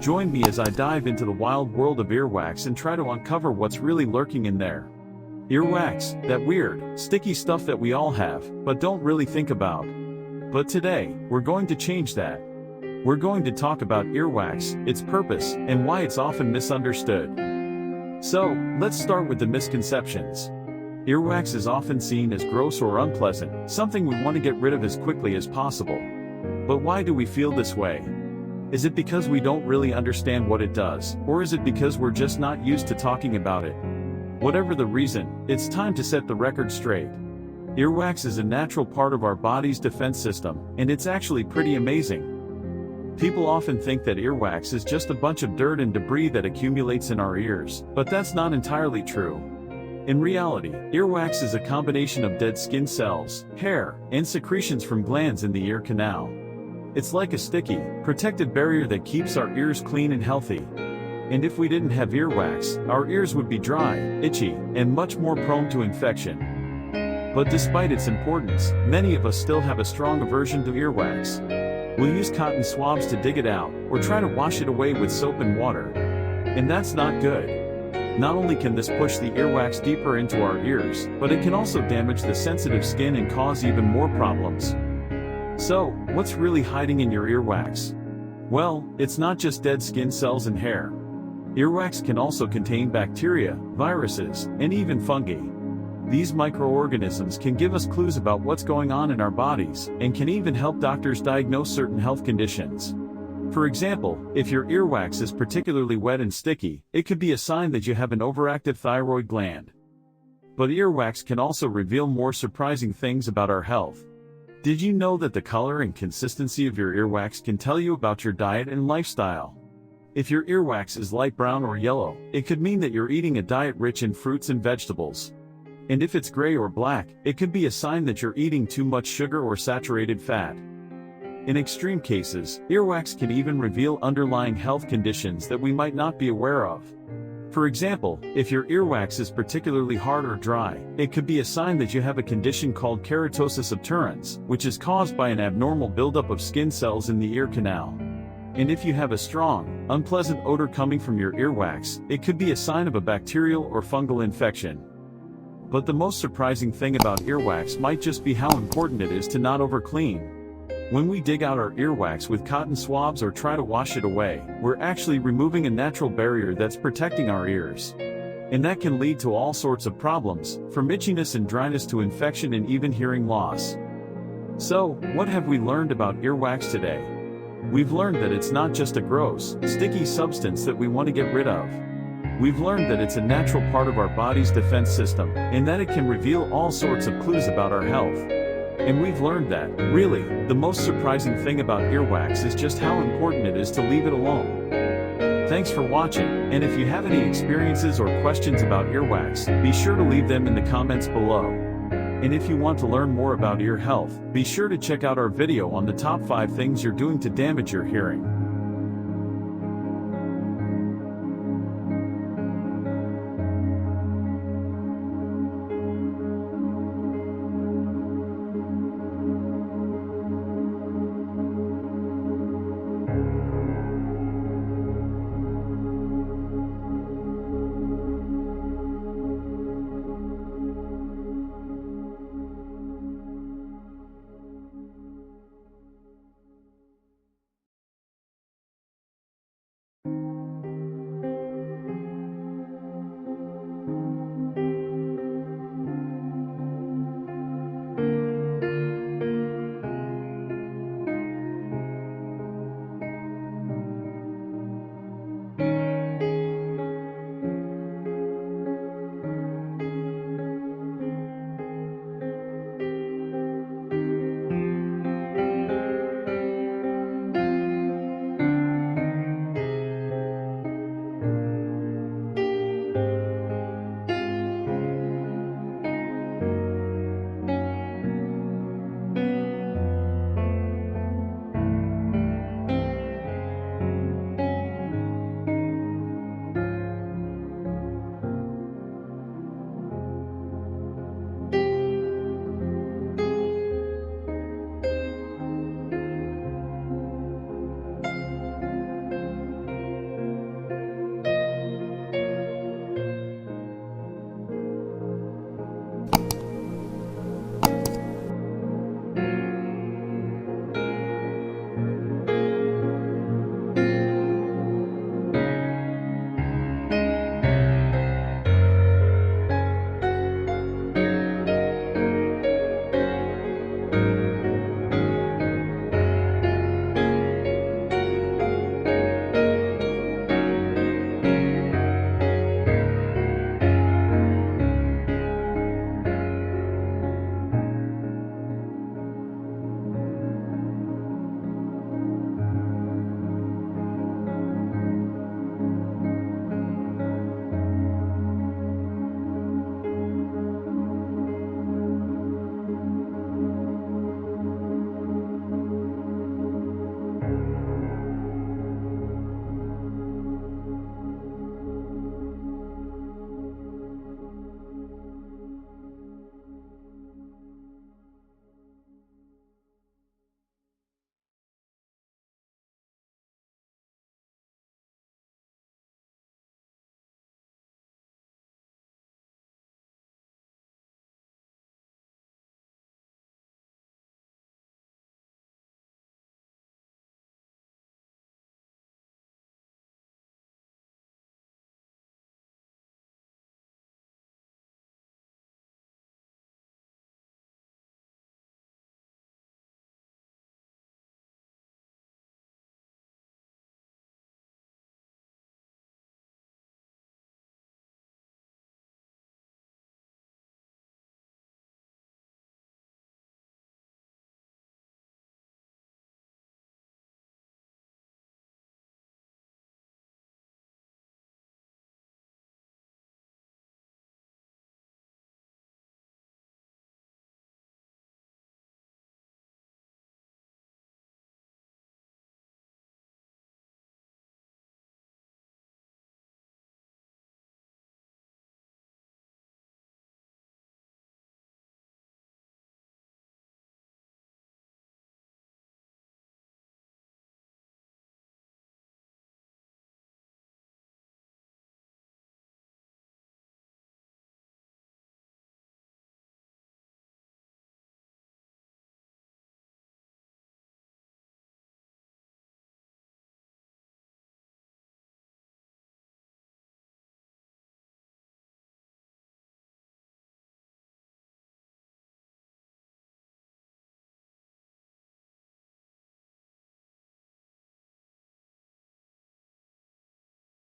Join me as I dive into the wild world of earwax and try to uncover what's really lurking in there. Earwax, that weird, sticky stuff that we all have, but don't really think about. But today, we're going to change that. We're going to talk about earwax, its purpose, and why it's often misunderstood. So, let's start with the misconceptions. Earwax is often seen as gross or unpleasant, something we want to get rid of as quickly as possible. But why do we feel this way? Is it because we don't really understand what it does, or is it because we're just not used to talking about it? Whatever the reason, it's time to set the record straight. Earwax is a natural part of our body's defense system, and it's actually pretty amazing. People often think that earwax is just a bunch of dirt and debris that accumulates in our ears, but that's not entirely true. In reality, earwax is a combination of dead skin cells, hair, and secretions from glands in the ear canal. It's like a sticky, protective barrier that keeps our ears clean and healthy. And if we didn't have earwax, our ears would be dry, itchy, and much more prone to infection. But despite its importance, many of us still have a strong aversion to earwax. We'll use cotton swabs to dig it out, or try to wash it away with soap and water. And that's not good. Not only can this push the earwax deeper into our ears, but it can also damage the sensitive skin and cause even more problems. So, what's really hiding in your earwax? Well, it's not just dead skin cells and hair. Earwax can also contain bacteria, viruses, and even fungi. These microorganisms can give us clues about what's going on in our bodies, and can even help doctors diagnose certain health conditions. For example, if your earwax is particularly wet and sticky, it could be a sign that you have an overactive thyroid gland. But earwax can also reveal more surprising things about our health. Did you know that the color and consistency of your earwax can tell you about your diet and lifestyle? If your earwax is light brown or yellow, it could mean that you're eating a diet rich in fruits and vegetables. And if it's gray or black, it could be a sign that you're eating too much sugar or saturated fat. In extreme cases, earwax can even reveal underlying health conditions that we might not be aware of. For example, if your earwax is particularly hard or dry, it could be a sign that you have a condition called keratosis obturans, which is caused by an abnormal buildup of skin cells in the ear canal. And if you have a strong, unpleasant odor coming from your earwax, it could be a sign of a bacterial or fungal infection. But the most surprising thing about earwax might just be how important it is to not overclean. When we dig out our earwax with cotton swabs or try to wash it away, we're actually removing a natural barrier that's protecting our ears. And that can lead to all sorts of problems, from itchiness and dryness to infection and even hearing loss. So, what have we learned about earwax today? We've learned that it's not just a gross, sticky substance that we want to get rid of. We've learned that it's a natural part of our body's defense system, and that it can reveal all sorts of clues about our health. And we've learned that, really, the most surprising thing about earwax is just how important it is to leave it alone. Thanks for watching, and if you have any experiences or questions about earwax, be sure to leave them in the comments below. And if you want to learn more about ear health, be sure to check out our video on the top 5 things you're doing to damage your hearing.